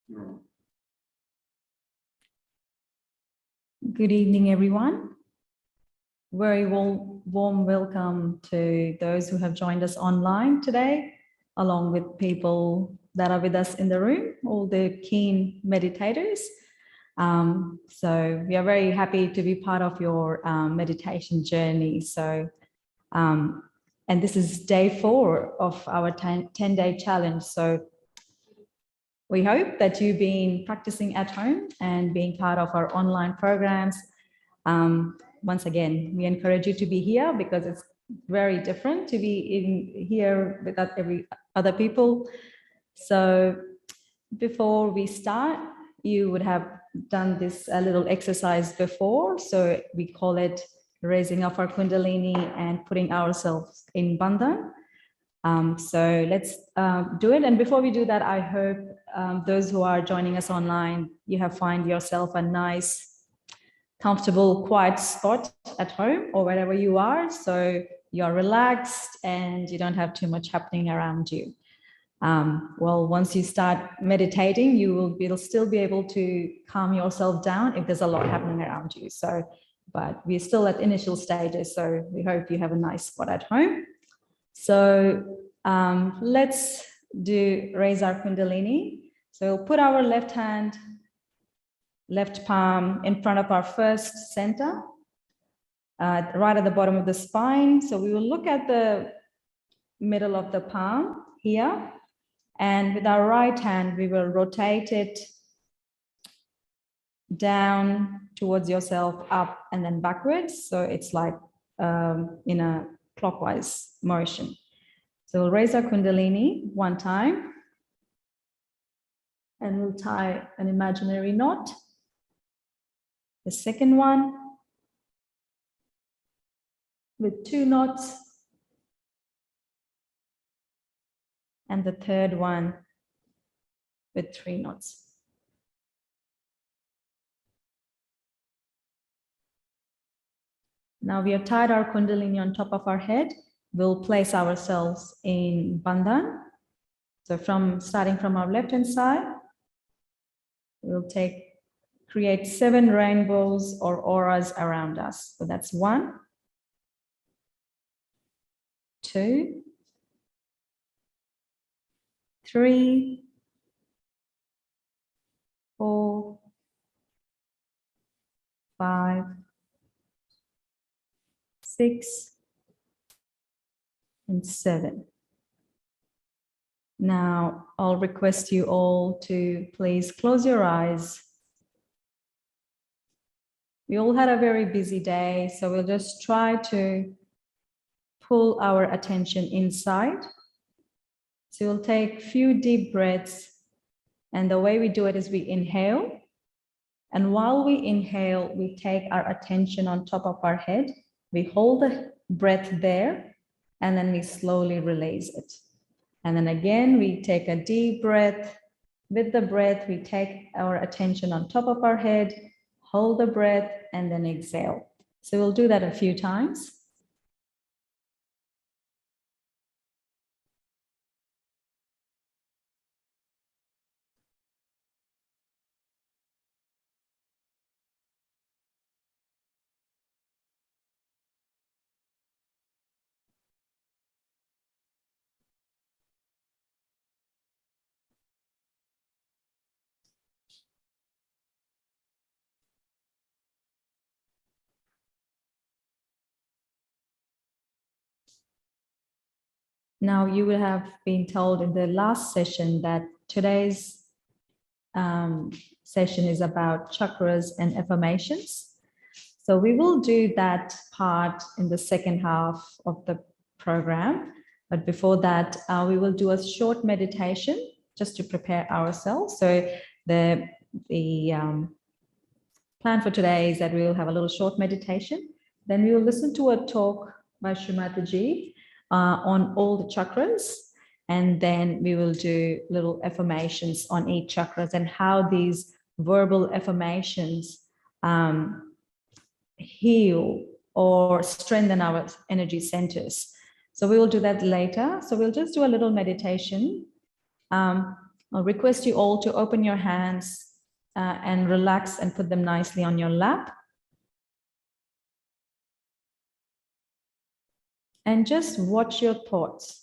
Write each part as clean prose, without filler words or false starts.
Good evening, everyone. Very warm welcome to those who have joined us online today, along with people that are with us in the room, all the keen meditators. So we are very happy to be part of your meditation journey. So, and this is day 4 of our 10-day challenge. So we hope that you've been practicing at home and being part of our online programs. Once again, we encourage you to be here because it's very different to be in here without every other people. So before we start, you would have done this little exercise before. So we call it raising up our Kundalini and putting ourselves in Bandhan. So let's do it. And before we do that, I hope those who are joining us online, you have find yourself a nice, comfortable, quiet spot at home or wherever you are. So you're relaxed and you don't have too much happening around you. Well, once you start meditating, you will still be able to calm yourself down if there's a lot happening around you. So, but we're still at initial stages. So we hope you have a nice spot at home. So let's raise our Kundalini. So we'll put our left hand, left palm in front of our first center, right at the bottom of the spine. So we will look at the middle of the palm here. And with our right hand, we will rotate it down towards yourself, up and then backwards. So it's like in a clockwise motion. So we'll raise our Kundalini one time. And we'll tie an imaginary knot. The second one with 2 knots. And the third one with 3 knots. Now we have tied our Kundalini on top of our head. We'll place ourselves in Bandhan. So starting from our left hand side, we'll create 7 rainbows or auras around us. So that's 1, 2, 3, 4, 5, 6, and 7. Now, I'll request you all to please close your eyes. We all had a very busy day, so we'll just try to pull our attention inside. So we'll take a few deep breaths, and the way we do it is we inhale. And while we inhale, we take our attention on top of our head. We hold the breath there, and then we slowly release it. And then again, we take a deep breath. With the breath, we take our attention on top of our head, hold the breath, and then exhale. So we'll do that a few times. Now, you will have been told in the last session that today's session is about chakras and affirmations. So we will do that part in the second half of the program. But before that, we will do a short meditation just to prepare ourselves. So the plan for today is that we will have a little short meditation. Then we will listen to a talk by Shri Mataji on all the chakras, and then we will do little affirmations on each chakras and how these verbal affirmations heal or strengthen our energy centers. So we will do that later. So we'll just do a little meditation. I'll request you all to open your hands and relax and put them nicely on your lap. And just watch your thoughts.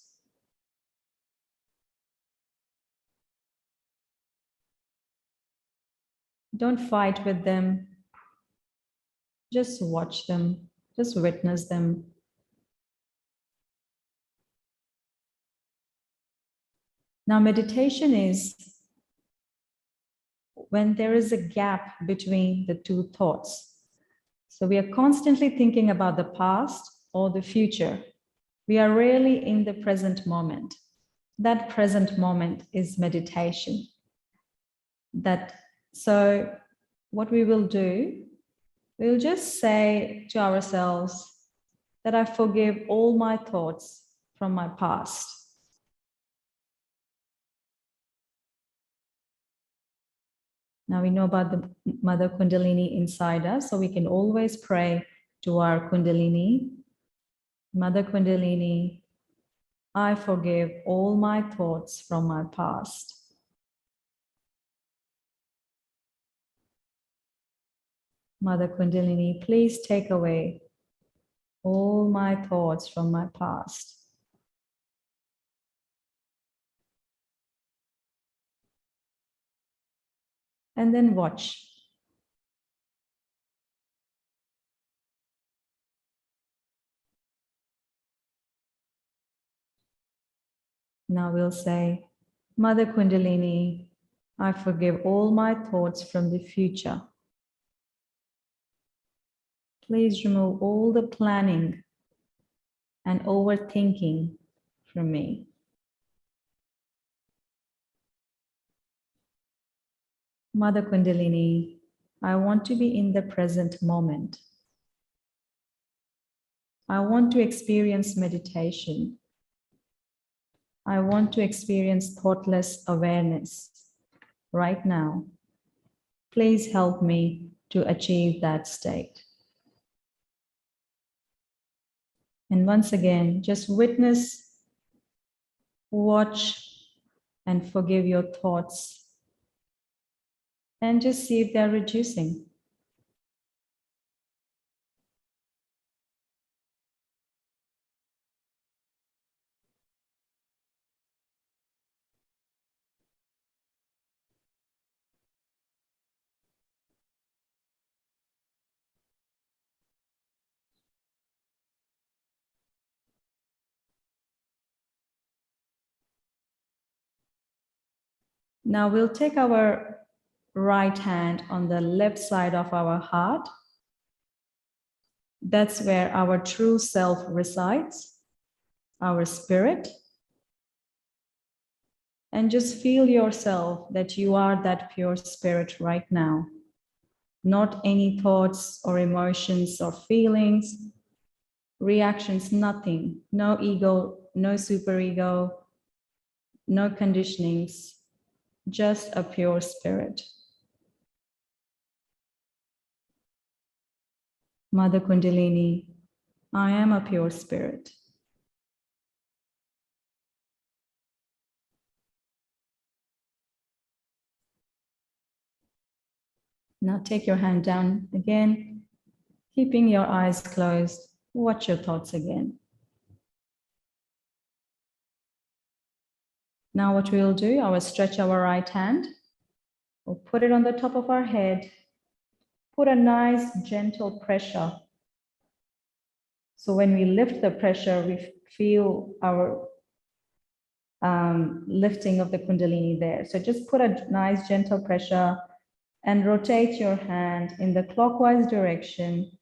Don't fight with them. Just watch them. Just witness them. Now, meditation is when there is a gap between the two thoughts. So we are constantly thinking about the past or the future. We are rarely in the present moment. That present moment is meditation. So what we will do, we'll just say to ourselves that I forgive all my thoughts from my past. Now we know about the Mother Kundalini inside us, so we can always pray to our Kundalini. Mother Kundalini, I forgive all my thoughts from my past. Mother Kundalini, please take away all my thoughts from my past. And then watch. Now we'll say, Mother Kundalini, I forgive all my thoughts from the future. Please remove all the planning and overthinking from me. Mother Kundalini, I want to be in the present moment. I want to experience meditation. I want to experience thoughtless awareness right now. Please help me to achieve that state. And once again, just witness, watch, and forgive your thoughts. And just see if they're reducing. Now we'll take our right hand on the left side of our heart. That's where our true self resides, our spirit. And just feel yourself that you are that pure spirit right now. Not any thoughts or emotions or feelings, reactions, nothing. No ego, no superego, no conditionings, just a pure spirit. Mother Kundalini, I am a pure spirit. Now take your hand down again, keeping your eyes closed. Watch your thoughts again. Now what we'll do, I will stretch our right hand. We'll put it on the top of our head. Put a nice gentle pressure. So when we lift the pressure, we feel our lifting of the Kundalini there. So just put a nice gentle pressure and rotate your hand in the clockwise direction.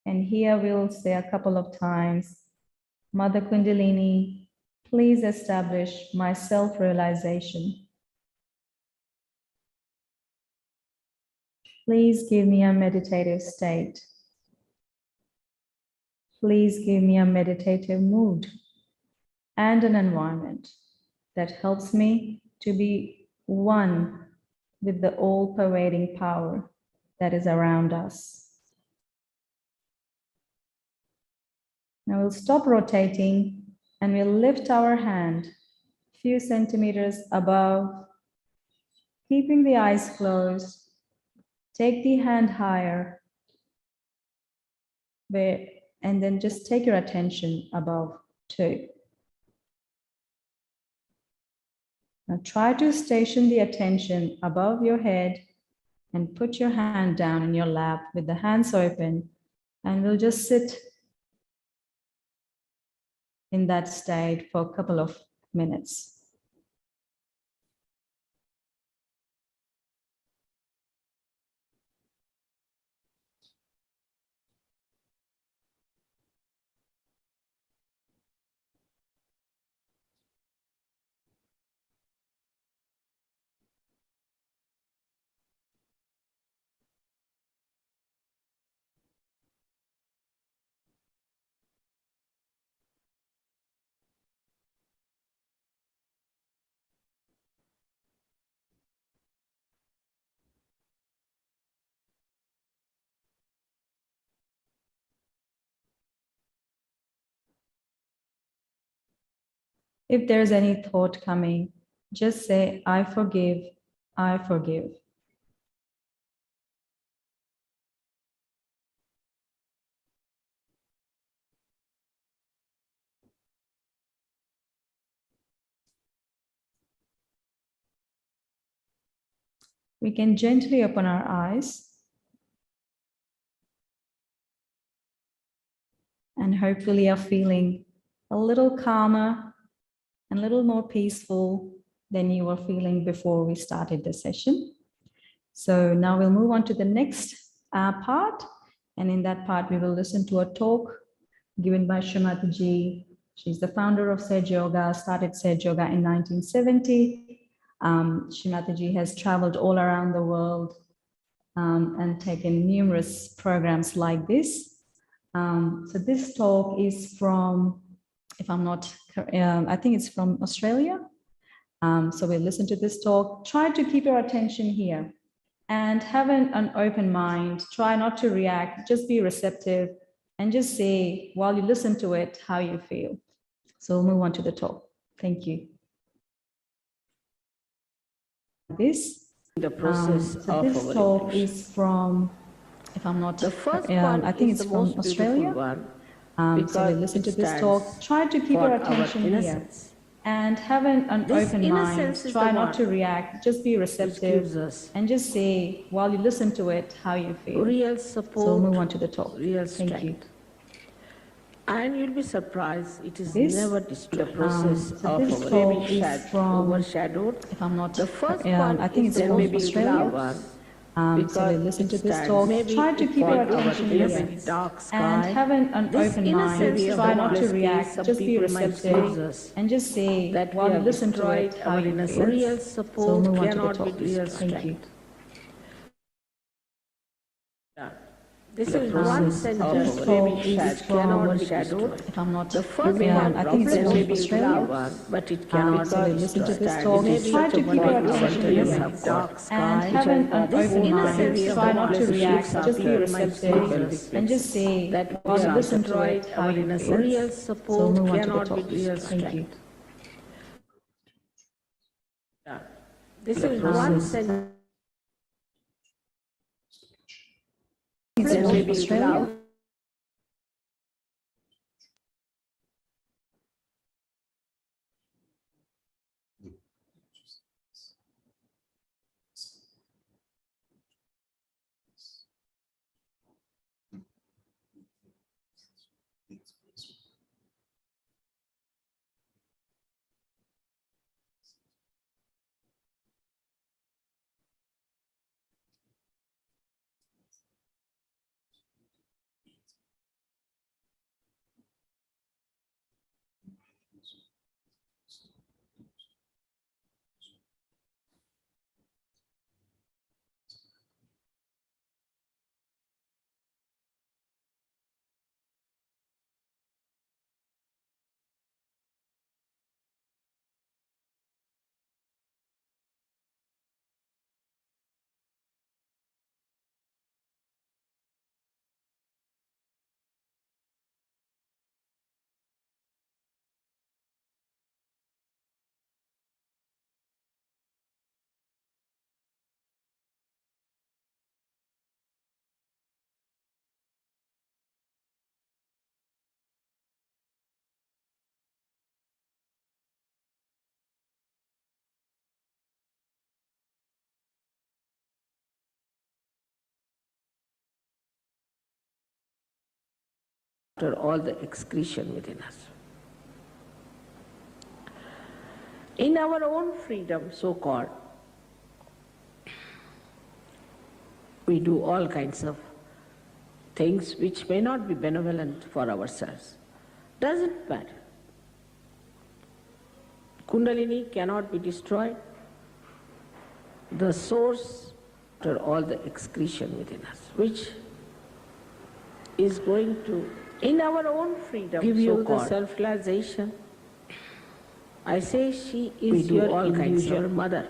And here we'll say a couple of times, Mother Kundalini, please establish my self-realization. Please give me a meditative state. Please give me a meditative mood and an environment that helps me to be one with the all-pervading power that is around us. Now we'll stop rotating and we'll lift our hand few centimeters above, keeping the eyes closed. Take the hand higher, and then just take your attention above too. Now try to station the attention above your head and put your hand down in your lap with the hands open, and we'll just sit in that state for a couple of minutes. If there's any thought coming, just say, I forgive, I forgive. We can gently open our eyes and hopefully are feeling a little calmer and a little more peaceful than you were feeling before we started the session. So now we'll move on to the next part. And in that part, we will listen to a talk given by Shri Mataji. She's the founder of Sahaja Yoga, started Sahaja Yoga in 1970. Shri Mataji has traveled all around the world and taken numerous programs like this. So this talk is from, if I'm not, I think it's from Australia. So we'll listen to this talk. Try to keep your attention here and have an open mind. Try not to react, just be receptive and just say, while you listen to it, how you feel. So we'll move on to the talk. Thank you. This talk is from, if I'm not, the first one I think is it's the from most Australia. One, So we'll listen to this talk. Try to keep your attention here and have an open mind. Try not to react, just be receptive and just say, while you listen to it, how you feel. Real support, so we'll move on to the talk. Real Thank strength. you. And you'll be surprised, it is This, never destroyed. The process so of this our talk is from, overshadowed. if I'm not, The first one I think is it's from maybe Australia. So we'll listen to this talk. Try to keep your attention here dark sky. and have an open mind. Try not to react, just be receptive and just say that while you listen to it, how you feel. Real So support we'll move on to the cannot talk. be real Thank you. strength. This is one sentence this maybe talk is cannot from, be shadowed. if I'm not, The first one, I think it's from may be Australia. loud, but it cannot So be we'll listen to this destroyed. talk. Maybe Try to keep your attention here dark sky, and have an open mind. innocence Try of not to the react, beliefs just be of receptive and just say that while you listen to destroy it, how our you innocence. feel. Real So support move on to the cannot talk. be real Thank you. strength. This is one sentence. It's from Maybe Australia. loud. after all the excretion within us. In our own freedom, so-called, we do all kinds of things which may not be benevolent for ourselves. Doesn't matter. Kundalini cannot be destroyed. The source after all the excretion within us, which is going to, in our own freedom, give you the self-realization. I say she is your individual mother.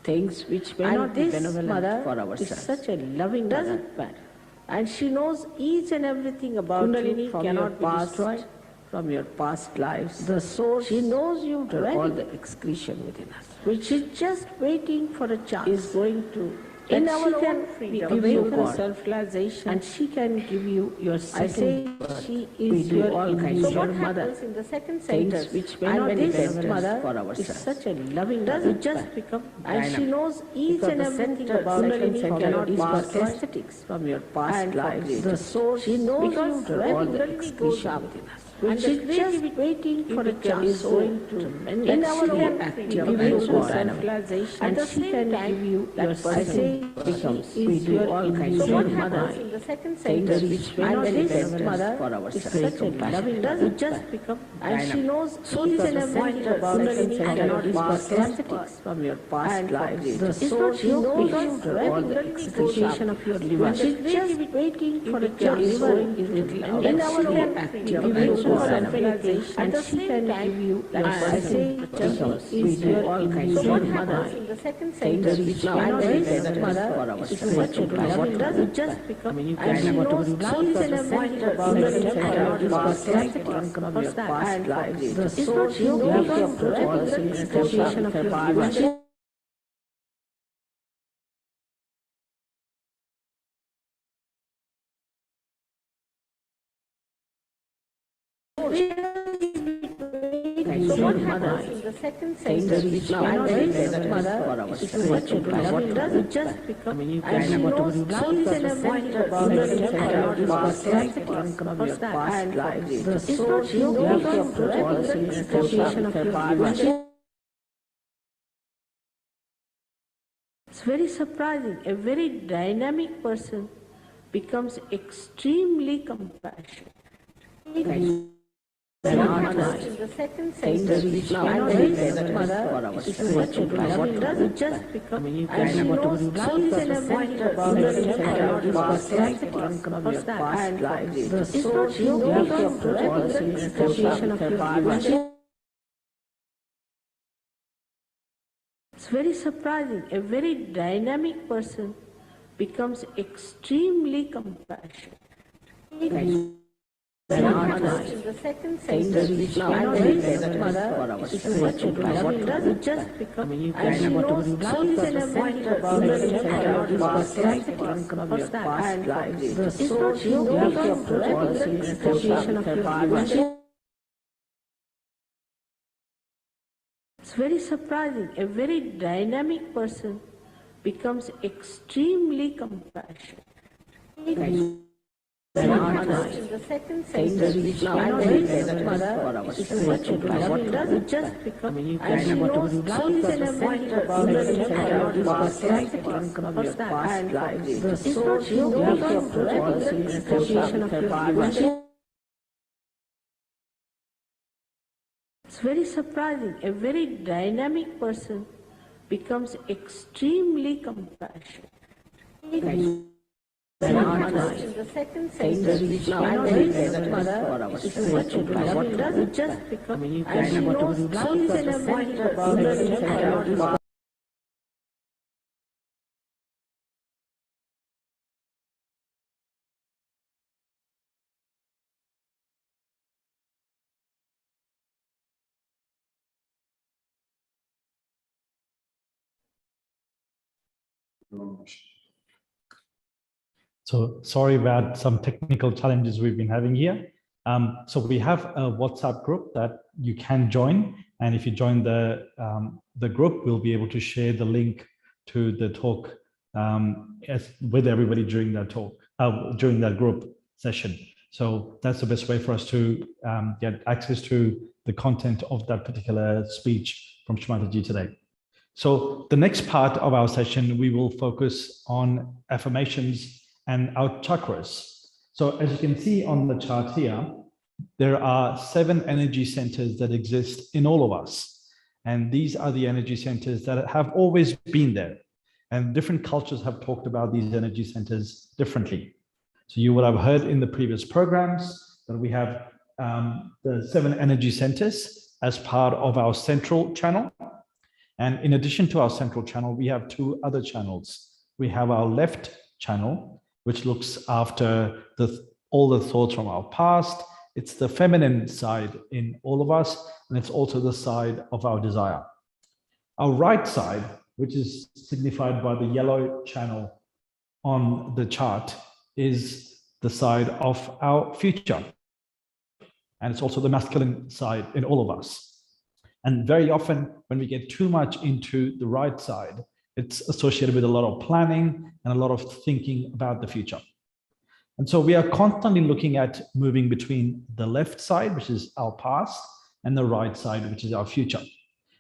Things which may not be benevolent for ourselves. Is such a loving mother. Doesn't matter. And she knows each and everything about you from your past, from your past lives. The source, she knows you very all the excretion within us, which is just waiting for a chance. Is going to, in our own freedom, give you the self-realization, and she can give you your second birth. She is your all kinds of mother. In the second sentence, which may not be benevolent for ourselves. Is such a loving mother. It just become, and she knows each and everything about Kundalini cannot pass aesthetics from your past lives. The source, she knows you all the excretion within us. Which is just waiting for a chance. Is going to in our own active, give you self-realization, and she can give you that person becomes. We do all kinds of mother. In the second sentence, which may not be benevolent for ourselves. Is such a loving mother. It just become, and she knows each and everything about Kundalini cannot pass aesthetics from your past lives. The source, she knows all the excretion of your liver. She is just waiting for a chance. In our own active, give you self-realization, and she can give you that person becomes. We do all kinds of mother. In the second sentence, which may not be benevolent for ourselves. Is such a loving mother. It just become, and she knows each and everything about Kundalini cannot pass aesthetics from your past lives. The source, she knows all the excretion of your liver. Mother. In the second sentence, which may not be benevolent for ourselves. Is such a loving mother. It just become, and she knows each and everything about Kundalini cannot pass aesthetics from your past lives. The source, she knows all the excretion of your liver. It's very surprising. A very dynamic person becomes extremely compassionate. In the second sentence, which may not be benevolent for ourselves. Is such a loving mother. It just become, and she knows each and everything about Kundalini cannot pass aesthetics from your past lives. The source, she knows all the excretion of your liver. It's very surprising. A very dynamic person becomes extremely compassionate. In the second sentence, which may not be benevolent for ourselves. Is such a loving mother. It just become, and she knows each and everything about Kundalini cannot pass aesthetics from your past lives. The source, she knows all the excretion of your liver. It's very surprising. A very dynamic person becomes extremely compassionate. In the second sentence, which may not be benevolent for ourselves. Is such a loving mother. It just become, and she knows each and everything about Kundalini cannot pass aesthetics from your past lives. The source, she knows all the excretion of your liver. It's very surprising. A very dynamic person becomes extremely compassionate. In the second sentence, which may not be benevolent for ourselves. Is such a loving mother. It just become, and she knows each and everything about Kundalini cannot pass. So sorry about some technical challenges we've been having here. So we have a WhatsApp group that you can join, and if you join the group, we'll be able to share the link to the talk with everybody during that talk, during that group session. So that's the best way for us to get access to the content of that particular speech from Shri Mataji today. So the next part of our session, we will focus on affirmations and our chakras. So as you can see on the chart here, there are 7 energy centers that exist in all of us. And these are the energy centers that have always been there. And different cultures have talked about these energy centers differently. So you will have heard in the previous programs that we have the 7 energy centers as part of our central channel. And in addition to our central channel, we have 2 other channels. We have our left channel, which looks after all the thoughts from our past. It's the feminine side in all of us, and it's also the side of our desire. Our right side, which is signified by the yellow channel on the chart, is the side of our future. And it's also the masculine side in all of us. And very often when we get too much into the right side, it's associated with a lot of planning and a lot of thinking about the future. And so we are constantly looking at moving between the left side, which is our past, and the right side, which is our future.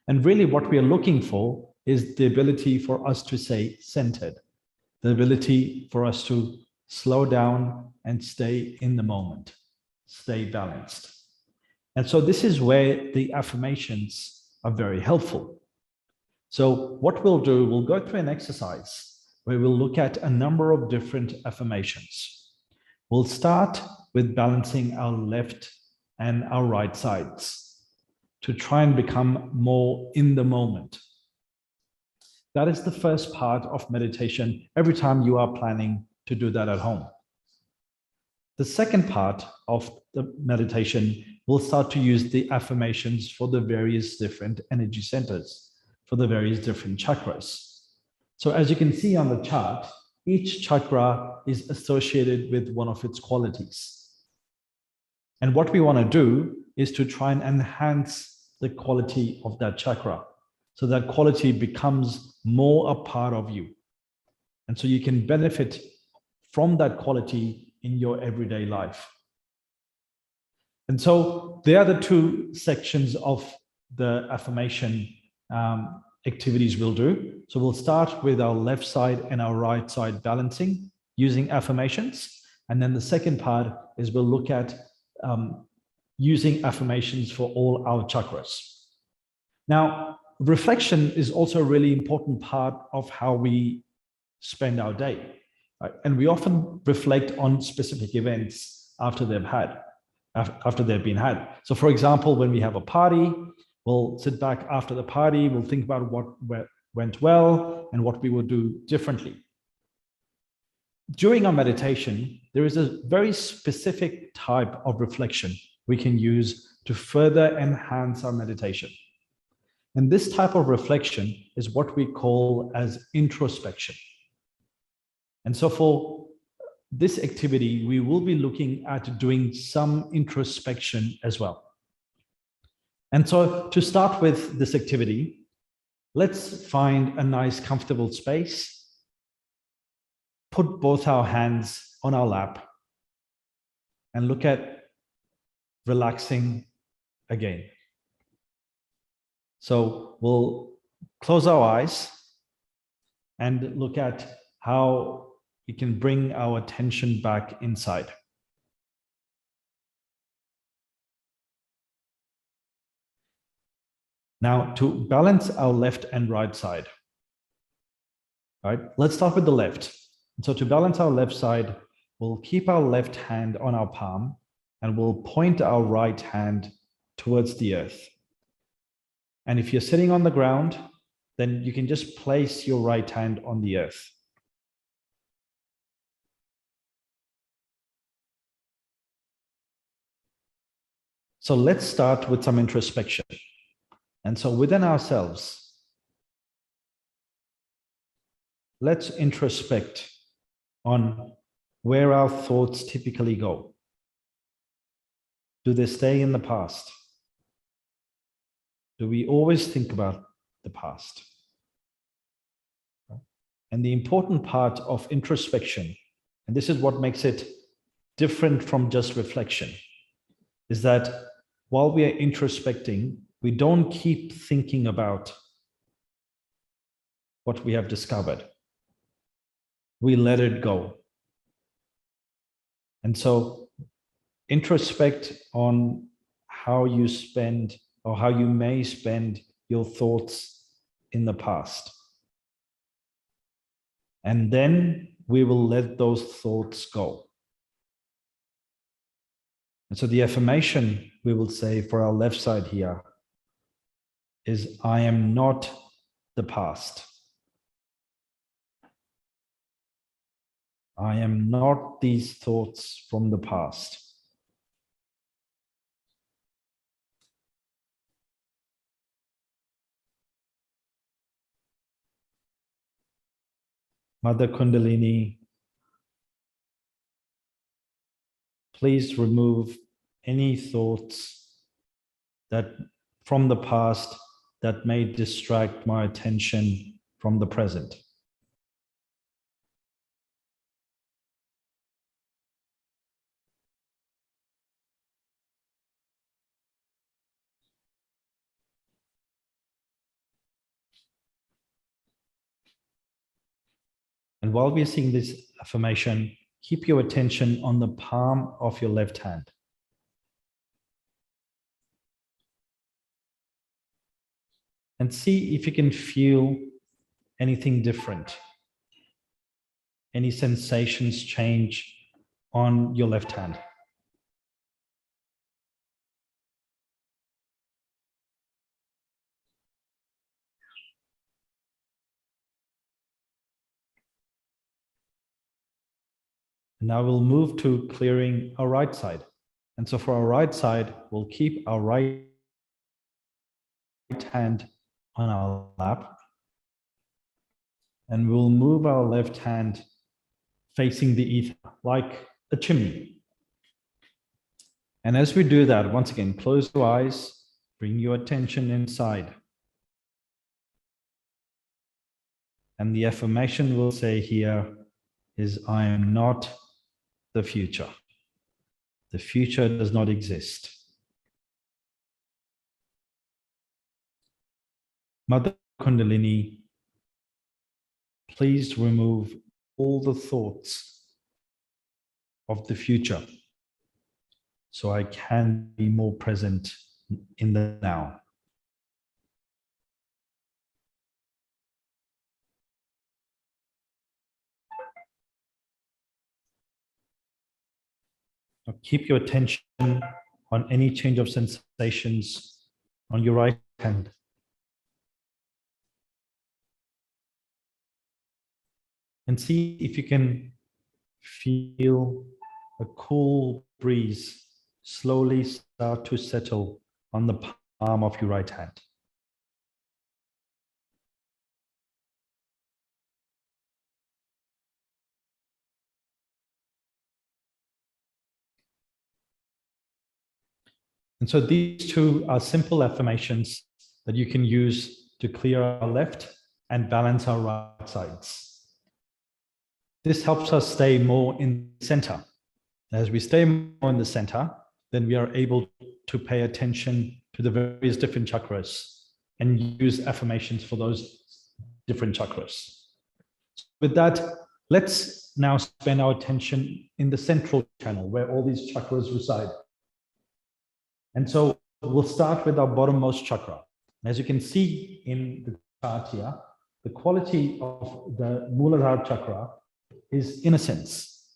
And really what we are looking for is the ability for us to stay centered, the ability for us to slow down and stay in the moment, stay balanced. And so this is where the affirmations are very helpful. So what we'll do, we'll go through an exercise where we'll look at a number of different affirmations. We'll start with balancing our left and our right sides to try and become more in the moment. That is the first part of meditation every time you are planning to do that at home. The second part of the meditation, we'll start to use the affirmations for the various different energy centers, for the various different chakras. So as you can see on the chart, each chakra is associated with one of its qualities. And what we want to do is to try and enhance the quality of that chakra, so that quality becomes more a part of you. And so you can benefit from that quality in your everyday life. And so there are the 2 sections of the affirmation activities we'll do. So we'll start with our left side and our right side balancing using affirmations. And then the second part is we'll look at using affirmations for all our chakras. Now, reflection is also a really important part of how we spend our day. Right? And we often reflect on specific events after they've been had. So for example, when we have a party, we'll sit back after the party, we'll think about what went well and what we will do differently. During our meditation, there is a very specific type of reflection we can use to further enhance our meditation. And this type of reflection is what we call as introspection. And so for this activity, we will be looking at doing some introspection as well. And so to start with this activity, let's find a nice comfortable space, put both our hands on our lap, and look at relaxing again. So we'll close our eyes and look at how we can bring our attention back inside. Now, to balance our left and right side, right? Let's start with the left. So to balance our left side, we'll keep our left hand on our palm and we'll point our right hand towards the earth. And if you're sitting on the ground, then you can just place your right hand on the earth. So let's start with some introspection. And so within ourselves, let's introspect on where our thoughts typically go. Do they stay in the past? Do we always think about the past? And the important part of introspection, and this is what makes it different from just reflection is that while we are introspecting, we don't keep thinking about what we have discovered. We let it go. And so introspect on how you spend or how you may spend your thoughts in the past. And then we will let those thoughts go. And so the affirmation we will say for our left side here is, I am not the past. I am not these thoughts from the past. Mother Kundalini, please remove any thoughts that from the past that may distract my attention from the present. And while we're seeing this affirmation, keep your attention on the palm of your left hand. And see if you can feel anything different. Any sensations change on your left hand. And now we'll move to clearing our right side. And so for our right side, we'll keep our right hand on our lap. And we'll move our left hand facing the ether like a chimney. And as we do that, once again, close your eyes, bring your attention inside. And the affirmation we'll say here is, I am not the future. The future does not exist. Mother Kundalini, please remove all the thoughts of the future so I can be more present in the now. Now keep your attention on any change of sensations on your right hand. And see if you can feel a cool breeze slowly start to settle on the palm of your right hand. And so these two are simple affirmations that you can use to clear our left and balance our right sides. This helps us stay more in the center. As we stay more in the center, then we are able to pay attention to the various different chakras and use affirmations for those different chakras. With that, let's now spend our attention in the central channel where all these chakras reside. And so we'll start with our bottommost chakra. As you can see in the chart here, the quality of the Muladhara chakra is innocence.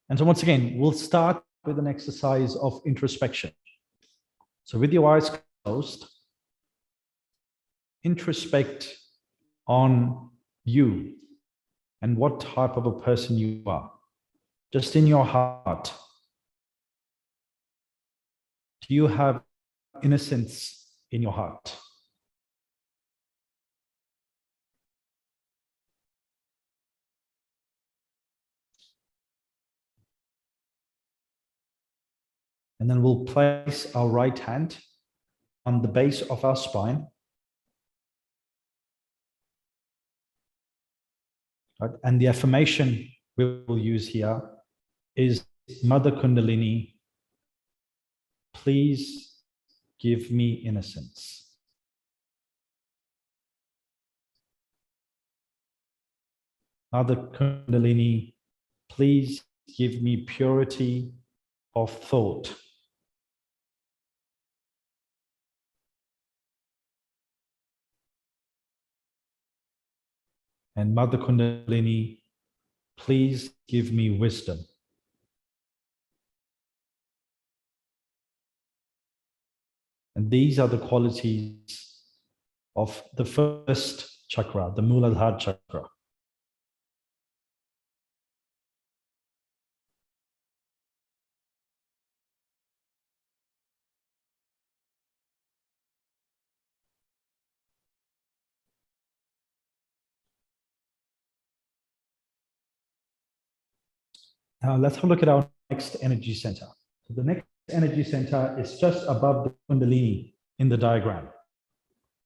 And so once again, we'll start with an exercise of introspection. So with your eyes closed, introspect on you and what type of a person you are, just in your heart. Do you have innocence in your heart? And then we'll place our right hand on the base of our spine. Right? And the affirmation we will use here is, Mother Kundalini, please give me innocence. Mother Kundalini, please give me purity of thought. And Mother Kundalini, please give me wisdom. And these are the qualities of the first chakra, the Muladhara chakra. Now let's have a look at our next energy center. So the next energy center is just above the Kundalini in the diagram.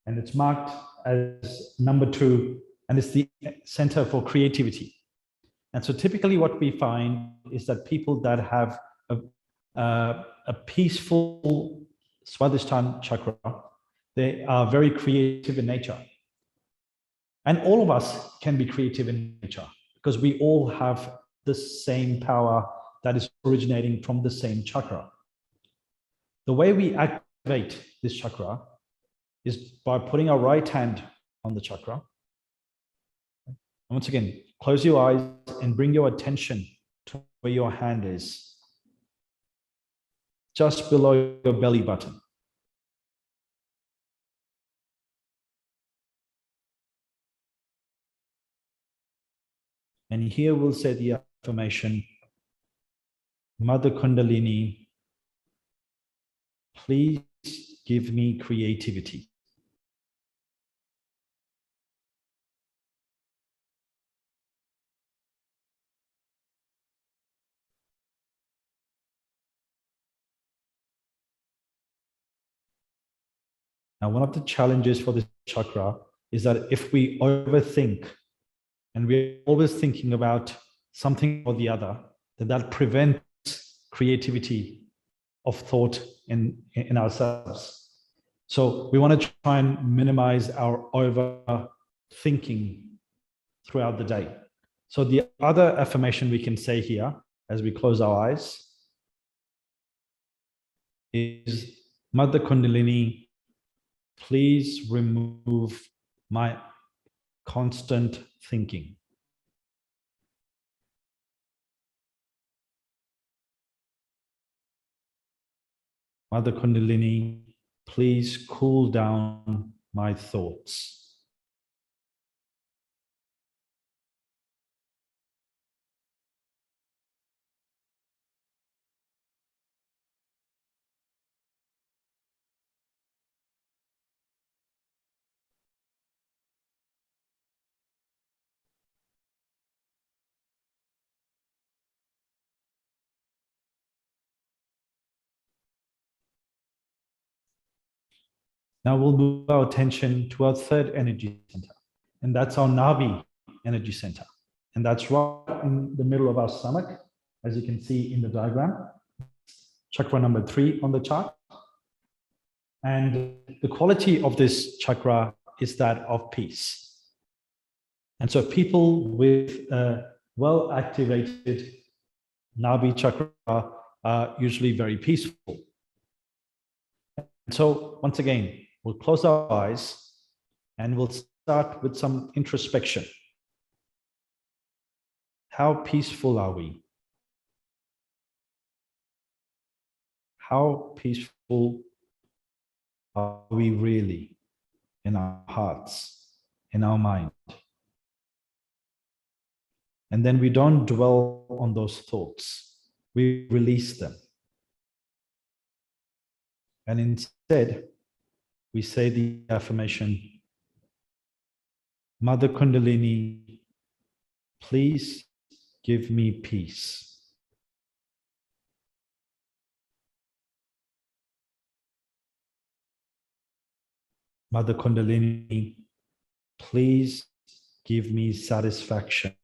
And it's marked as number 2, and it's the center for creativity. And so typically what we find is that people that have a peaceful Swadhisthana chakra, they are very creative in nature. And all of us can be creative in nature because we all have the same power that is originating from the same chakra. The way we activate this chakra is by putting our right hand on the chakra. And once again, close your eyes and bring your attention to where your hand is, just below your belly button. And here we'll say the affirmation, Mother Kundalini, please give me creativity. Now, one of the challenges for this chakra is that if we overthink and we're always thinking about something or the other, then that prevents creativity of thought in ourselves. So we want to try and minimize our overthinking throughout the day. So the other affirmation we can say here as we close our eyes is, Mother Kundalini, please remove my constant thinking. Mother Kundalini, please cool down my thoughts. Now we'll move our attention to our third energy center, and that's our Navi energy center. And that's right in the middle of our stomach, as you can see in the diagram, chakra number 3 on the chart. And the quality of this chakra is that of peace. And so people with a well-activated Navi chakra are usually very peaceful. And so once again, we'll close our eyes and we'll start with some introspection. How peaceful are we? How peaceful are we really in our hearts, in our mind? And then we don't dwell on those thoughts. We release them. And instead, we say the affirmation, Mother Kundalini, please give me peace. Mother Kundalini, please give me satisfaction.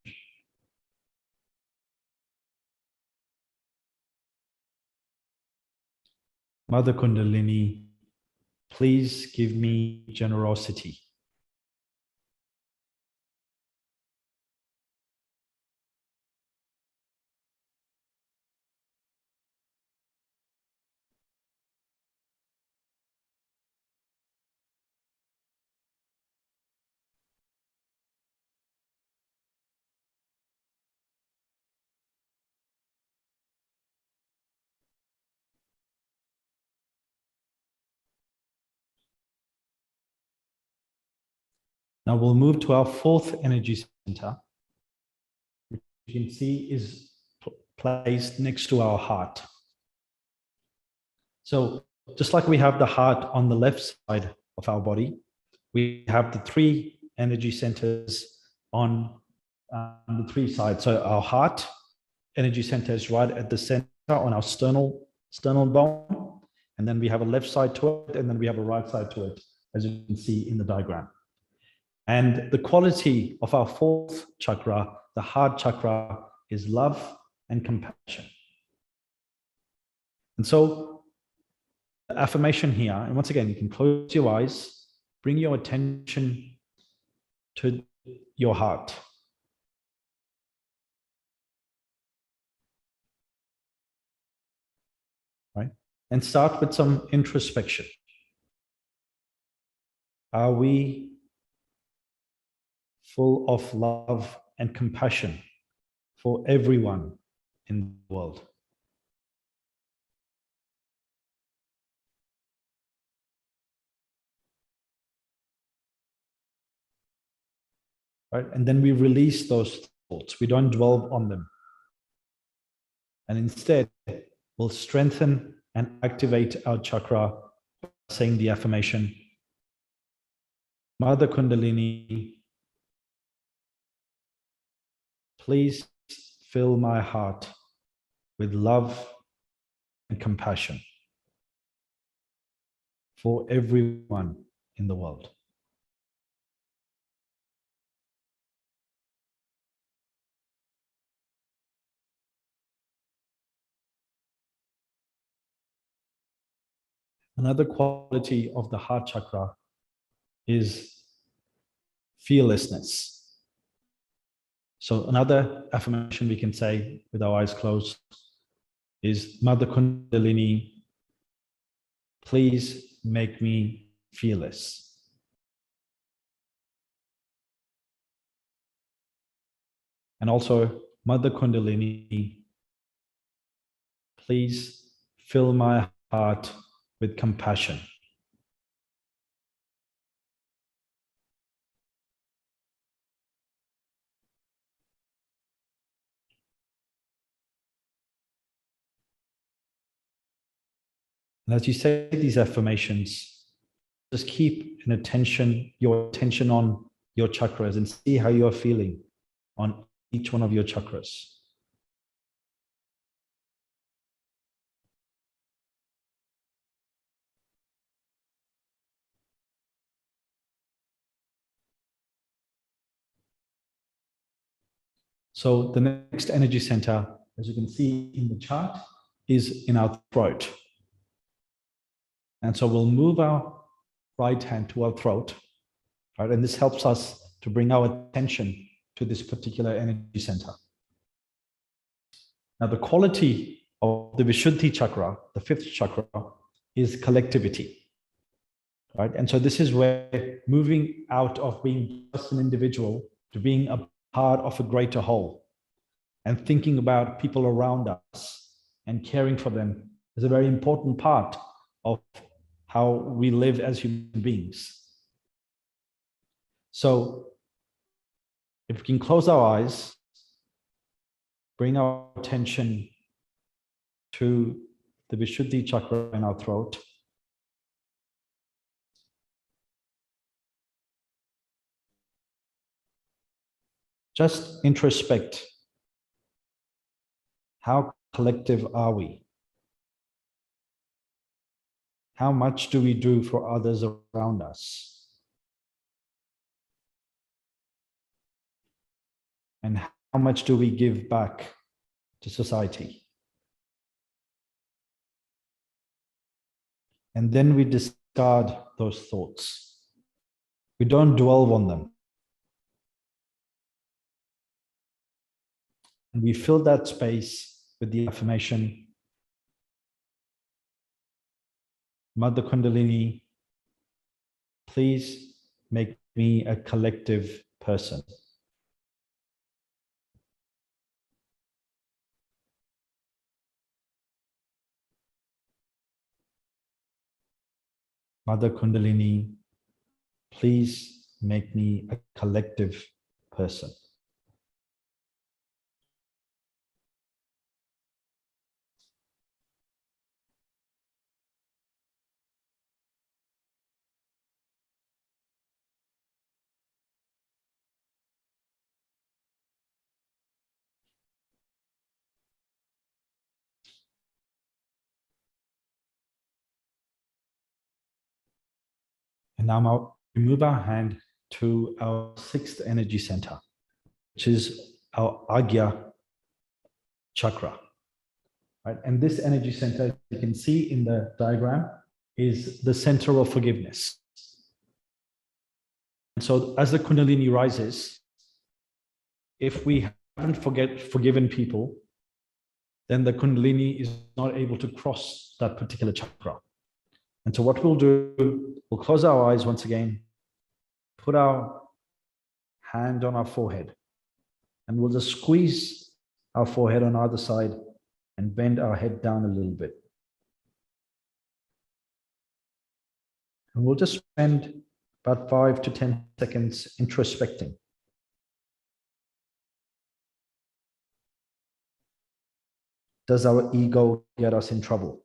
Mother Kundalini, please give me generosity. Now we'll move to our fourth energy center, which you can see is placed next to our heart. So just like we have the heart on the left side of our body, we have the three energy centers on the three sides. So our heart energy center is right at the center on our sternal bone. And then we have a left side to it, and then we have a right side to it, as you can see in the diagram. And the quality of our fourth chakra, the heart chakra, is love and compassion. And so the affirmation here, and once again, you can close your eyes, bring your attention to your heart. Right? And start with some introspection. Are we full of love and compassion for everyone in the world? Right? And then we release those thoughts. We don't dwell on them. And instead, we'll strengthen and activate our chakra by saying the affirmation, Mother Kundalini, please fill my heart with love and compassion for everyone in the world. Another quality of the heart chakra is fearlessness. So another affirmation we can say with our eyes closed is, Mother Kundalini, please make me fearless. And also, Mother Kundalini, please fill my heart with compassion. And as you say these affirmations, just keep your attention on your chakras and see how you're feeling on each one of your chakras. So the next energy center, as you can see in the chart, is in our throat. And so we'll move our right hand to our throat, right? And this helps us to bring our attention to this particular energy center. Now, the quality of the Vishuddhi chakra, the fifth chakra, is collectivity, right? And so this is where moving out of being just an individual to being a part of a greater whole and thinking about people around us and caring for them is a very important part of how we live as human beings. So if we can close our eyes, bring our attention to the Vishuddhi chakra in our throat. Just introspect. How collective are we? How much do we do for others around us? And how much do we give back to society? And then we discard those thoughts. We don't dwell on them. And we fill that space with the affirmation, Mother Kundalini, please make me a collective person. Mother Kundalini, please make me a collective person. And now we move our hand to our sixth energy center, which is our Agya chakra. Right? And this energy center, you can see in the diagram, is the center of forgiveness. And so as the Kundalini rises, if we haven't forgiven people, then the Kundalini is not able to cross that particular chakra. And so what we'll do, we'll close our eyes once again, put our hand on our forehead, and we'll just squeeze our forehead on either side and bend our head down a little bit. And we'll just spend about 5 to 10 seconds introspecting. Does our ego get us in trouble?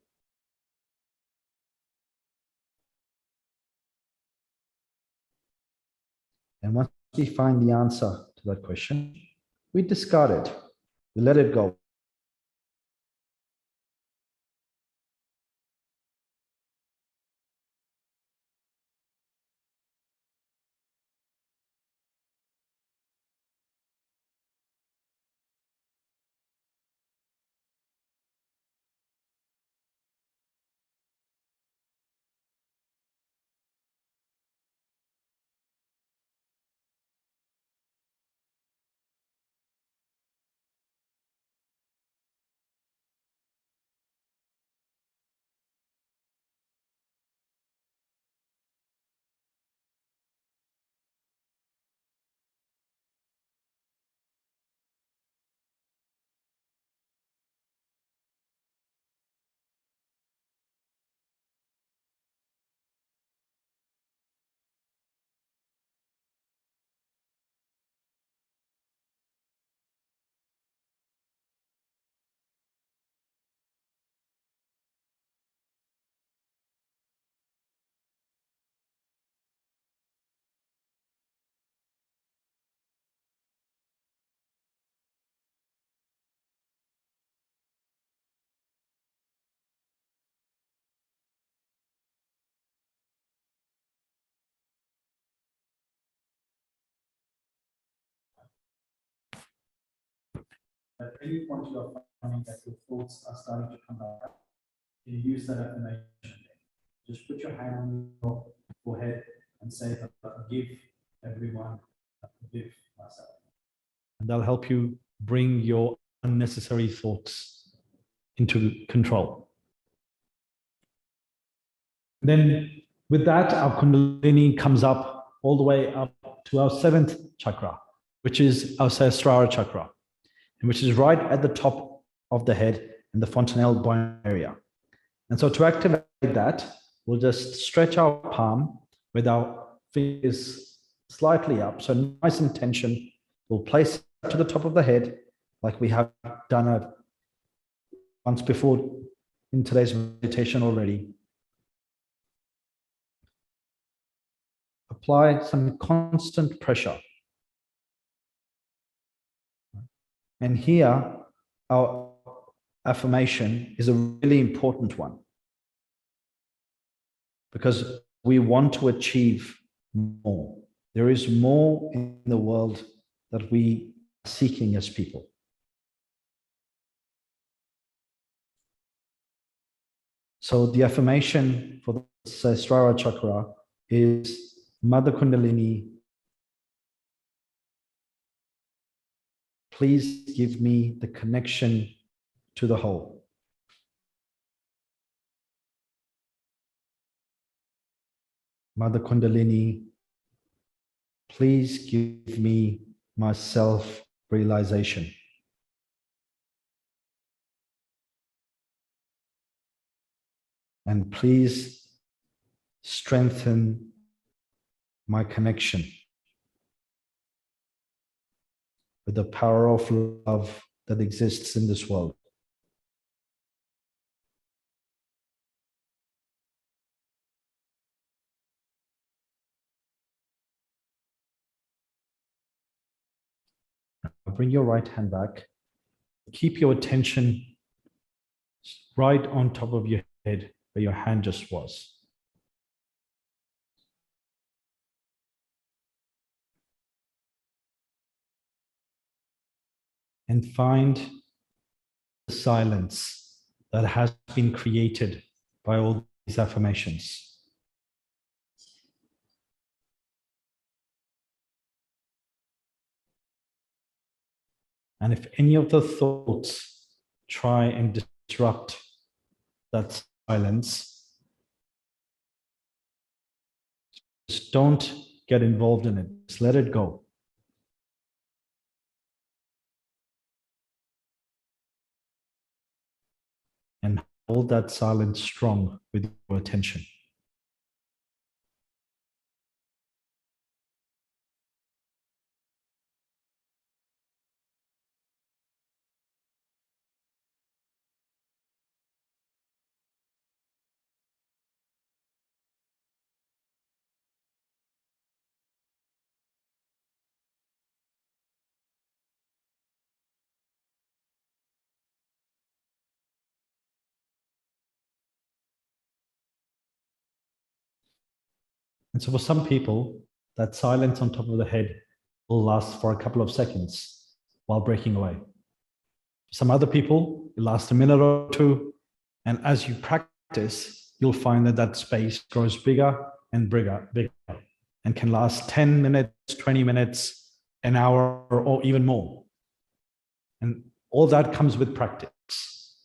And once we find the answer to that question, we discard it. We let it go. At any point you are finding that your thoughts are starting to come back, you use that affirmation. Just put your hand on your forehead and say, I forgive everyone, I forgive myself. And that'll help you bring your unnecessary thoughts into control. Then with that, our Kundalini comes up all the way up to our seventh chakra, which is our Sahasrara chakra, and which is right at the top of the head in the fontanelle bone area. And so to activate that, we'll just stretch our palm with our fingers slightly up. So nice and tension. We'll place it to the top of the head like we have done once before in today's meditation already. Apply some constant pressure. And here, our affirmation is a really important one, because we want to achieve more. There is more in the world that we are seeking as people. So the affirmation for the Sahasrara chakra is Mother Kundalini, please give me the connection to the whole. Mother Kundalini, please give me my self-realization. And please strengthen my connection with the power of love that exists in this world. Bring your right hand back. Keep your attention right on top of your head where your hand just was. And find the silence that has been created by all these affirmations. And if any of the thoughts try and disrupt that silence, just don't get involved in it. Just let it go. And hold that silence strong with your attention. And so for some people, that silence on top of the head will last for a couple of seconds while breaking away. Some other people, it lasts a minute or two. And as you practice, you'll find that that space grows bigger and bigger, and can last 10 minutes, 20 minutes, an hour, or even more. And all that comes with practice.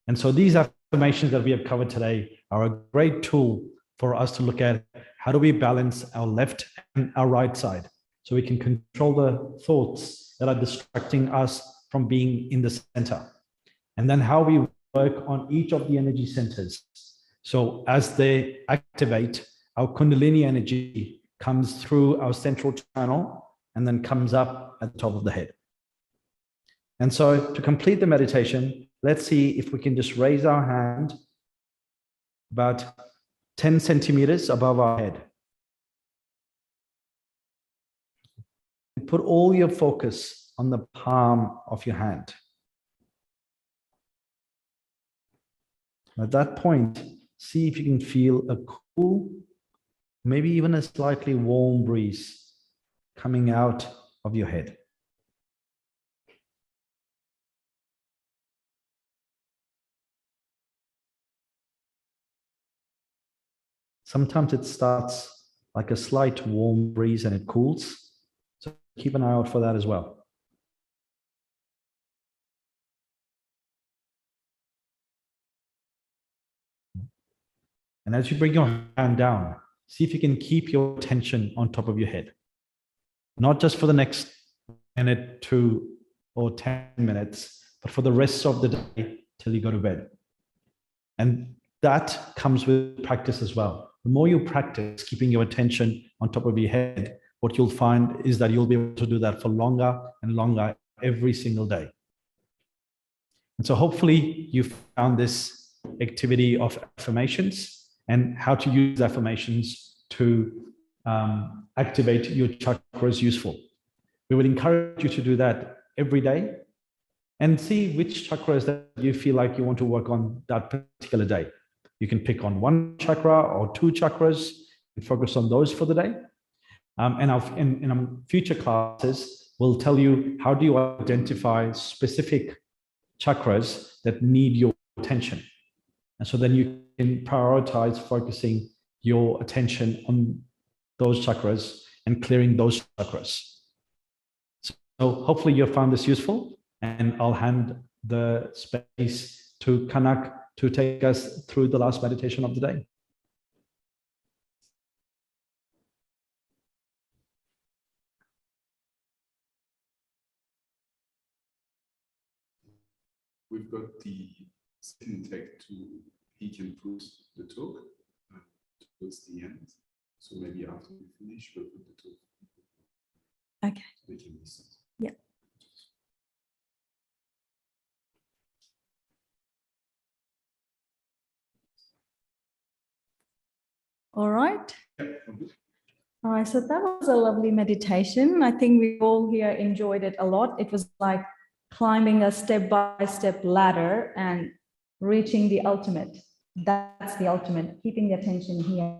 And so these affirmations that we have covered today are a great tool for us to look at how do we balance our left and our right side so we can control the thoughts that are distracting us from being in the center. And then how we work on each of the energy centers. So as they activate, our Kundalini energy comes through our central channel and then comes up at the top of the head. And so to complete the meditation, let's see if we can just raise our hand about 10 centimeters above our head. Put all your focus on the palm of your hand. At that point, see if you can feel a cool, maybe even a slightly warm breeze coming out of your head. Sometimes it starts like a slight warm breeze and it cools. So keep an eye out for that as well. And as you bring your hand down, see if you can keep your attention on top of your head. Not just for the next minute, 2 or 10 minutes, but for the rest of the day till you go to bed. And that comes with practice as well. The more you practice keeping your attention on top of your head, what you'll find is that you'll be able to do that for longer and longer every single day. And so hopefully you found this activity of affirmations and how to use affirmations to activate your chakras useful. We would encourage you to do that every day and see which chakras that you feel like you want to work on that particular day. You can pick on one chakra or 2 chakras and focus on those for the day. And in our future classes, we'll tell you how do you identify specific chakras that need your attention. And so then you can prioritize focusing your attention on those chakras and clearing those chakras. So hopefully you found this useful, and I'll hand the space to Kanak to take us through the last meditation of the day. We've got the second tag to peek and put the talk towards the end. So maybe after we finish, we'll put the talk. Okay. So they can listen. Yeah. All right. Yeah, okay. All right, so that was a lovely meditation. I think we all here enjoyed it a lot. It was like climbing a step-by-step ladder and reaching the ultimate. That's the ultimate, keeping the attention here.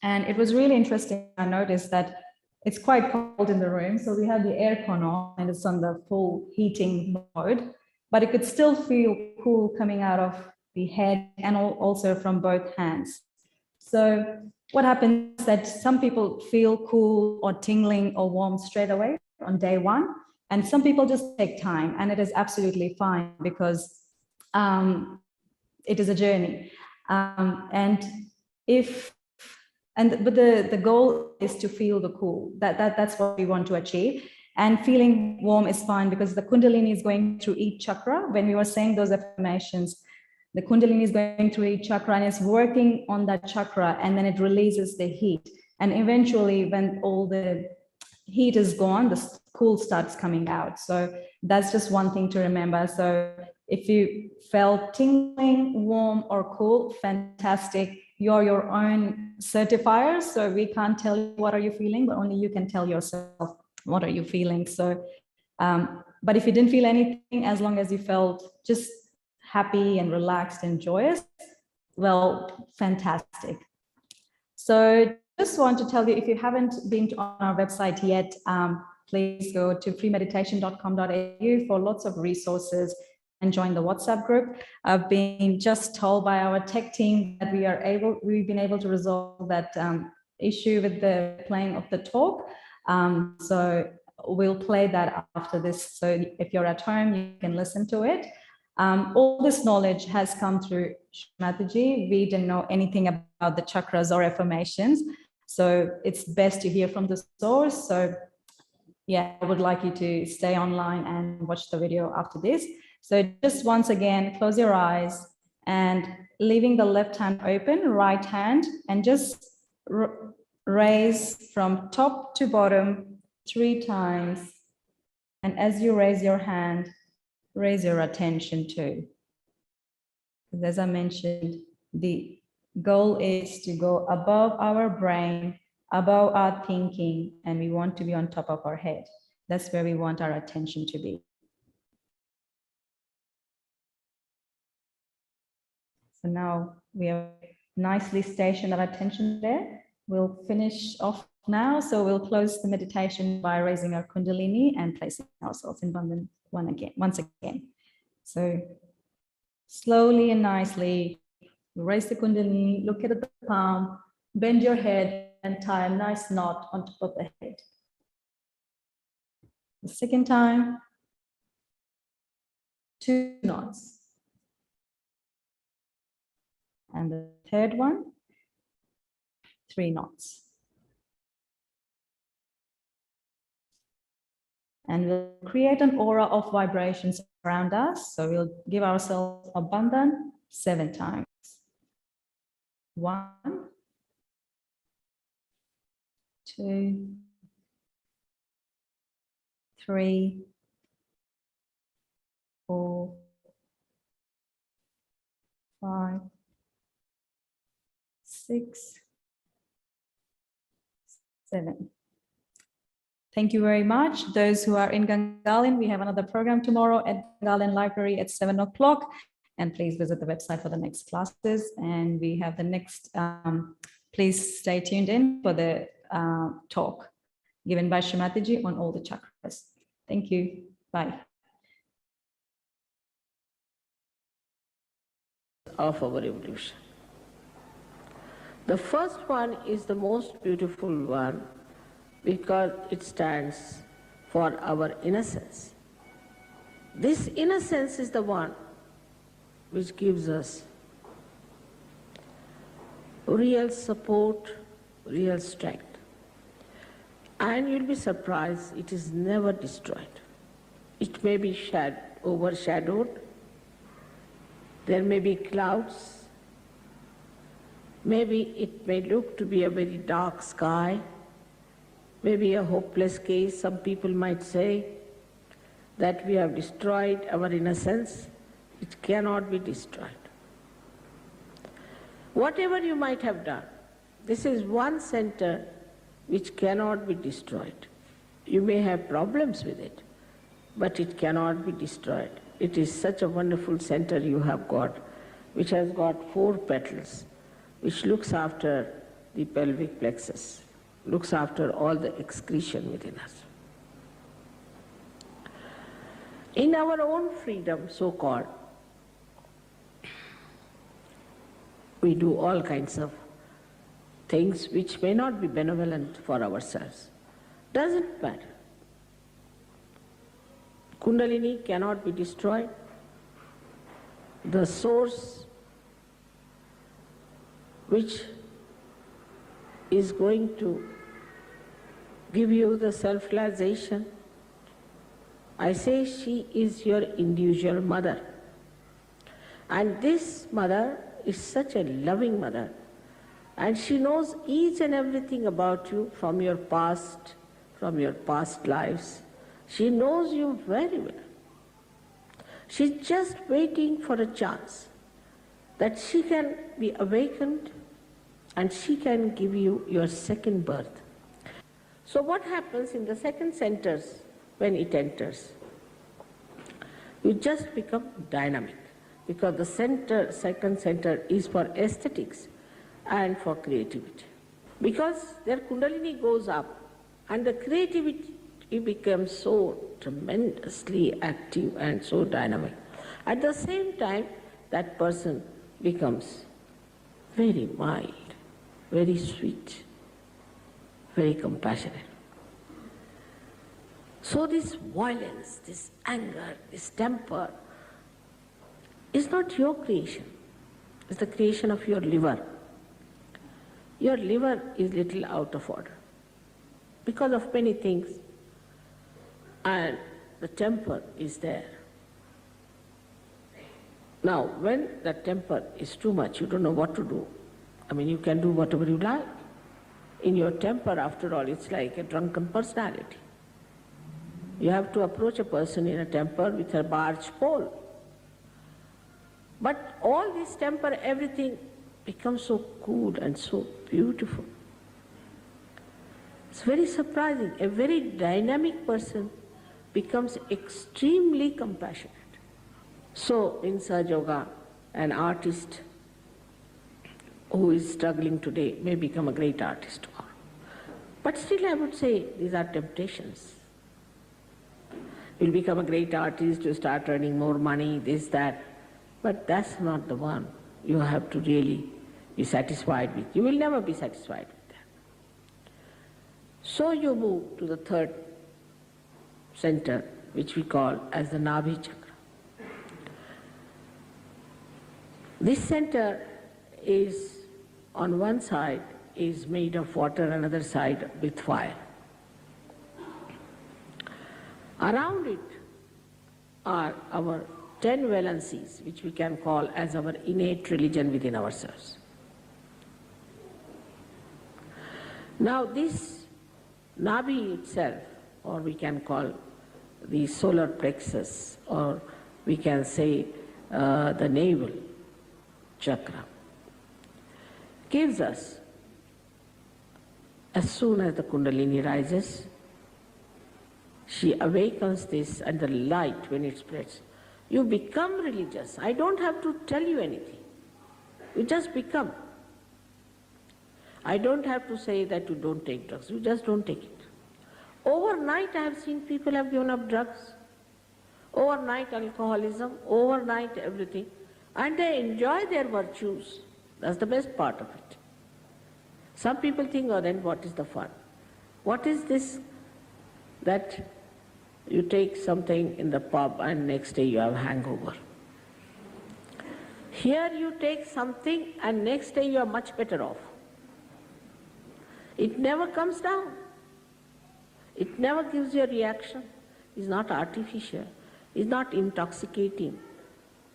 And it was really interesting. I noticed that it's quite cold in the room. So we have the aircon on and it's on the full heating mode, but it could still feel cool coming out of the head and also from both hands. So what happens is that some people feel cool or tingling or warm straight away on day one, and some people just take time, and it is absolutely fine because it is a journey. But the goal is to feel the cool. That's what we want to achieve. And feeling warm is fine because the Kundalini is going through each chakra. When we were saying those affirmations, the Kundalini is going through each chakra and it's working on that chakra, and then it releases the heat. And eventually, when all the heat is gone, the cool starts coming out. So that's just one thing to remember. So if you felt tingling, warm, or cool, fantastic. You're your own certifier. So we can't tell you what are you feeling, but only you can tell yourself what are you feeling. So, but if you didn't feel anything, as long as you felt just happy and relaxed and joyous, well, fantastic. So just want to tell you, if you haven't been on our website yet, please go to freemeditation.com.au for lots of resources and join the WhatsApp group. I've been just told by our tech team that we've been able to resolve that issue with the playing of the talk. So we'll play that after this. So if you're at home, you can listen to it. All this knowledge has come through Shri Mataji. We didn't know anything about the chakras or affirmations. So it's best to hear from the source. So yeah, I would like you to stay online and watch the video after this. So just once again, close your eyes and leaving the left hand open, right hand, and just raise from top to bottom 3 times. And as you raise your hand, raise your attention too. As I mentioned, the goal is to go above our brain, above our thinking, and we want to be on top of our head. That's where we want our attention to be. So now we have nicely stationed our attention there. We'll finish off now. So we'll close the meditation by raising our Kundalini and placing ourselves in Bandhan once again. So slowly and nicely, raise the Kundalini, look at the palm, bend your head and tie a nice knot on top of the head. The second time, 2 knots. And the third one, 3 knots. And we'll create an aura of vibrations around us. So we'll give ourselves a bandhan 7 times. 1, 2, 3, 4, 5, 6, 7. Thank you very much. Those who are in Gangalin, we have another program tomorrow at Gangalin Library at 7 o'clock. And please visit the website for the next classes. And we have the next, please stay tuned in for the talk given by Shri Mataji on all the chakras. Thank you. Bye. of our evolution. The first one is the most beautiful one because it stands for our innocence. This innocence is the one which gives us real support, real strength. And you'll be surprised, it is never destroyed. It may be overshadowed, there may be clouds, maybe it may look to be a very dark sky, maybe a hopeless case. Some people might say that we have destroyed our innocence. It cannot be destroyed. Whatever you might have done, this is one center which cannot be destroyed. You may have problems with it, but it cannot be destroyed. It is such a wonderful center you have got, which has got 4 petals, which looks after the pelvic plexus, looks after all the excretion within us. In our own freedom, so-called, we do all kinds of things which may not be benevolent for ourselves. Doesn't matter. Kundalini cannot be destroyed. The source which is going to give you the self-realization, I say she is your individual mother. And this mother is such a loving mother, and she knows each and everything about you from your past lives. She knows you very well. She's just waiting for a chance that she can be awakened and she can give you your second birth. So what happens in the second centers when it enters? You just become dynamic, because the second center is for aesthetics and for creativity. Because their Kundalini goes up and the creativity becomes so tremendously active and so dynamic. At the same time, that person becomes very mild, very sweet, very compassionate. So this violence, this anger, this temper is not your creation. It's the creation of your liver. Your liver is little out of order because of many things, and the temper is there. Now, when the temper is too much, you don't know what to do. I mean, you can do whatever you like. In your temper, after all, it's like a drunken personality. You have to approach a person in a temper with a barge pole. But all this temper, everything becomes so cool and so beautiful. It's very surprising. A very dynamic person becomes extremely compassionate. So in Sahaja Yoga, an artist who is struggling today may become a great artist tomorrow. But still I would say these are temptations. You'll become a great artist, you start earning more money, this, that. But that's not the one you have to really be satisfied with. You will never be satisfied with that. So you move to the third center, which we call as the Nabhi chakra. This center is, on one side, is made of water, another side with fire. Around it are our 10 valencies, which we can call as our innate religion within ourselves. Now this Nabhi itself, or we can call the solar plexus, or we can say the navel chakra, gives us, as soon as the Kundalini rises, she awakens this, and the light, when it spreads, you become religious. I don't have to tell you anything. You just become. I don't have to say that you don't take drugs. You just don't take it. Overnight I have seen people have given up drugs. Overnight alcoholism, overnight everything. and they enjoy their virtues. That's the best part of it. Some people think, oh, then what is the fun? What is this that you take something in the pub and next day you have hangover? Here you take something and next day you are much better off. It never comes down. It never gives you a reaction. It's not artificial. It's not intoxicating.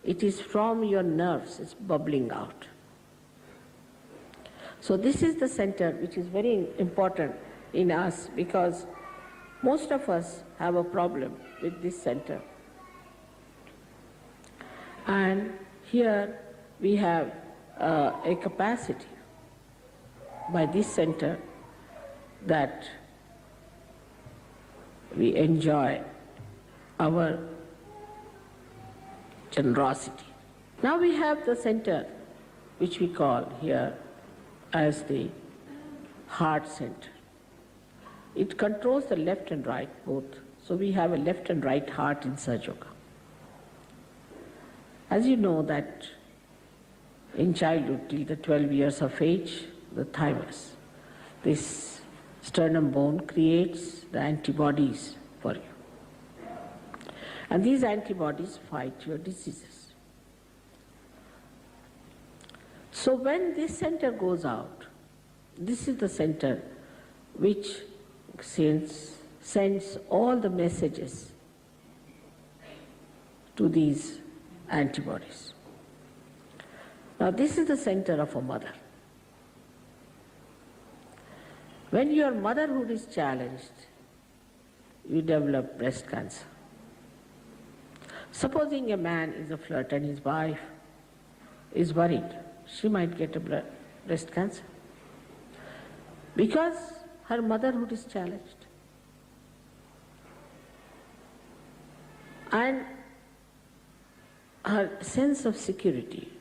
It is from your nerves. It's bubbling out. So this is the center which is very important in us, because most of us have a problem with this center. And here we have a capacity by this center that we enjoy our generosity. Now we have the center which we call here as the heart center. It controls the left and right both. So we have a left and right heart in Sahaja Yoga. As you know that in childhood till the 12 years of age, the thymus, this sternum bone creates the antibodies for you. And these antibodies fight your diseases. So when this center goes out, this is the center which sends all the messages to these antibodies. Now this is the center of a mother. When your motherhood is challenged, you develop breast cancer. Supposing a man is a flirt and his wife is worried, she might get a breast cancer because her motherhood is challenged. And her sense of security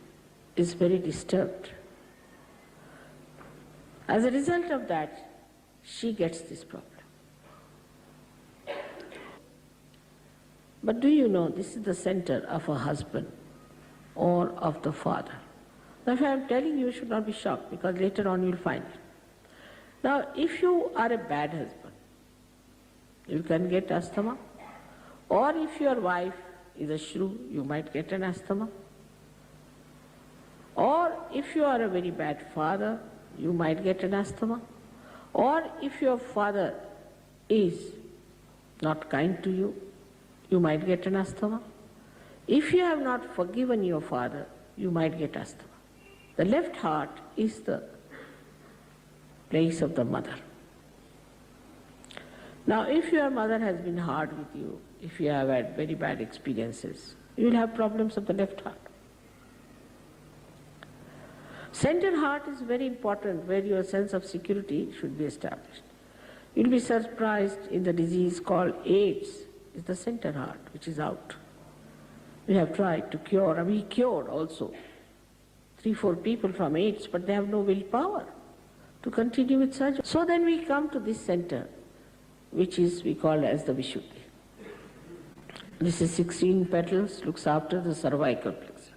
is very disturbed. As a result of that, she gets this problem. But do you know this is the center of a husband or of the father? Now if I am telling you, you should not be shocked, because later on you will find it. Now if you are a bad husband, you can get asthma, or if your wife is a shrew, you might get an asthma, or if you are a very bad father, you might get an asthma, or if your father is not kind to you, you might get an asthma. If you have not forgiven your father, you might get asthma. The left heart is the place of the mother. Now if your mother has been hard with you, if you have had very bad experiences, you will have problems of the left heart. Center heart is very important, where your sense of security should be established. You will be surprised in the disease called AIDS, is the center heart which is out. We have tried to cure, and we cured also 3-4 people from AIDS, but they have no willpower to continue with surgery. So then we come to this center, which is we call as the Vishuddhi. This is 16 petals, looks after the cervical plexus.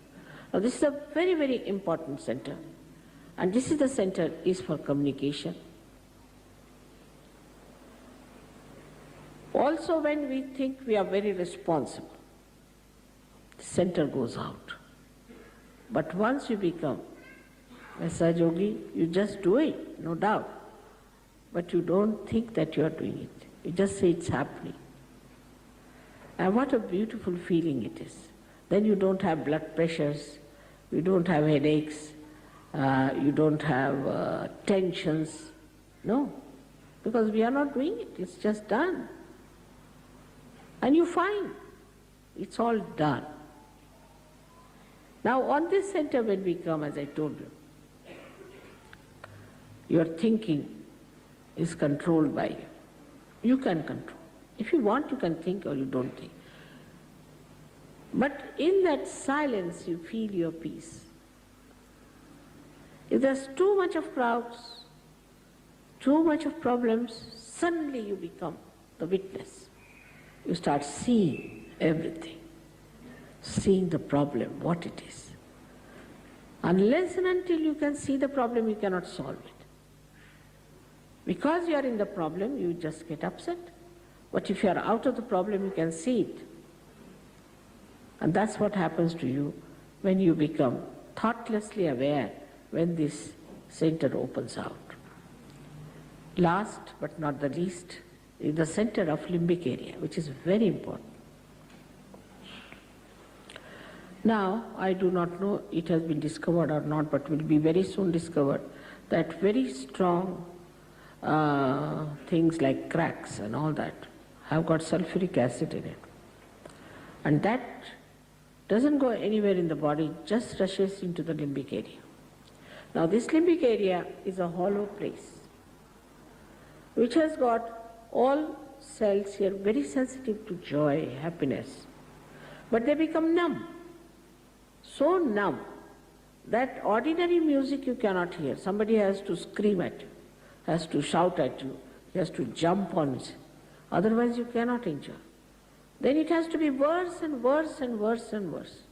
Now this is a very, very important center, and this is the center is for communication. Also when we think we are very responsible, the center goes out. But once you become a Sahaja Yogi, you just do it, no doubt. But you don't think that you are doing it. You just say it's happening. And what a beautiful feeling it is. Then you don't have blood pressures, you don't have headaches, you don't have tensions. No, because we are not doing it, it's just done. And you find it's all done. Now on this center when we come, as I told you, your thinking is controlled by you. You can control. If you want, you can think, or you don't think. But in that silence, you feel your peace. If there's too much of crowds, too much of problems, suddenly you become the witness. You start seeing everything, seeing the problem, what it is. Unless and until you can see the problem, you cannot solve it. Because you are in the problem, you just get upset. But if you are out of the problem, you can see it. And that's what happens to you when you become thoughtlessly aware, when this center opens out. Last but not the least is the center of limbic area, which is very important. Now, I do not know it has been discovered or not, but will be very soon discovered that very strong things like cracks and all that have got sulfuric acid in it. And that doesn't go anywhere in the body, just rushes into the limbic area. Now this limbic area is a hollow place which has got all cells here very sensitive to joy, happiness, but they become numb. So numb that ordinary music you cannot hear. Somebody has to scream at you, has to shout at you, has to jump on it, otherwise you cannot enjoy. Then it has to be worse and worse and worse and worse.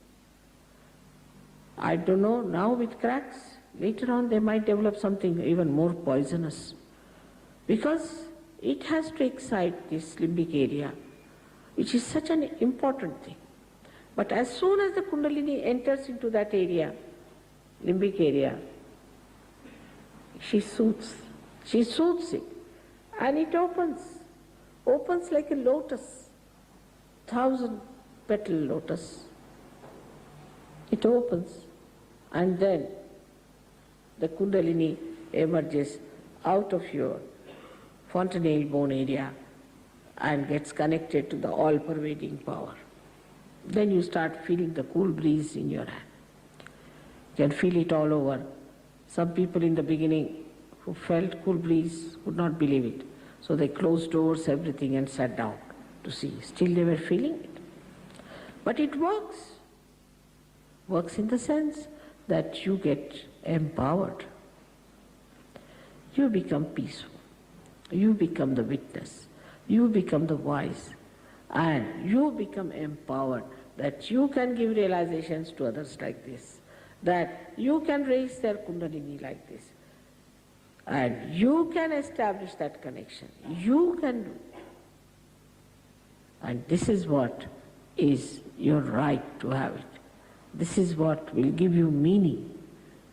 I don't know, now with cracks, later on they might develop something even more poisonous, because it has to excite this limbic area, which is such an important thing. But as soon as the Kundalini enters into that area, limbic area, she soothes it, and it opens like a lotus, 1,000 petal lotus. It opens, and then the Kundalini emerges out of your fontanelle bone area and gets connected to the all-pervading power. Then you start feeling the cool breeze in your hand. You can feel it all over. Some people in the beginning who felt cool breeze could not believe it. So they closed doors, everything, and sat down to see. Still they were feeling it. But it works. Works in the sense that you get empowered. You become peaceful. You become the witness. You become the wise. And you become empowered that you can give realizations to others like this, that you can raise their Kundalini like this, and you can establish that connection. You can do it. And this is what is your right to have it. This is what will give you meaning.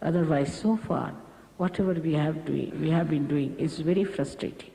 Otherwise, so far, whatever we have been doing is very frustrating.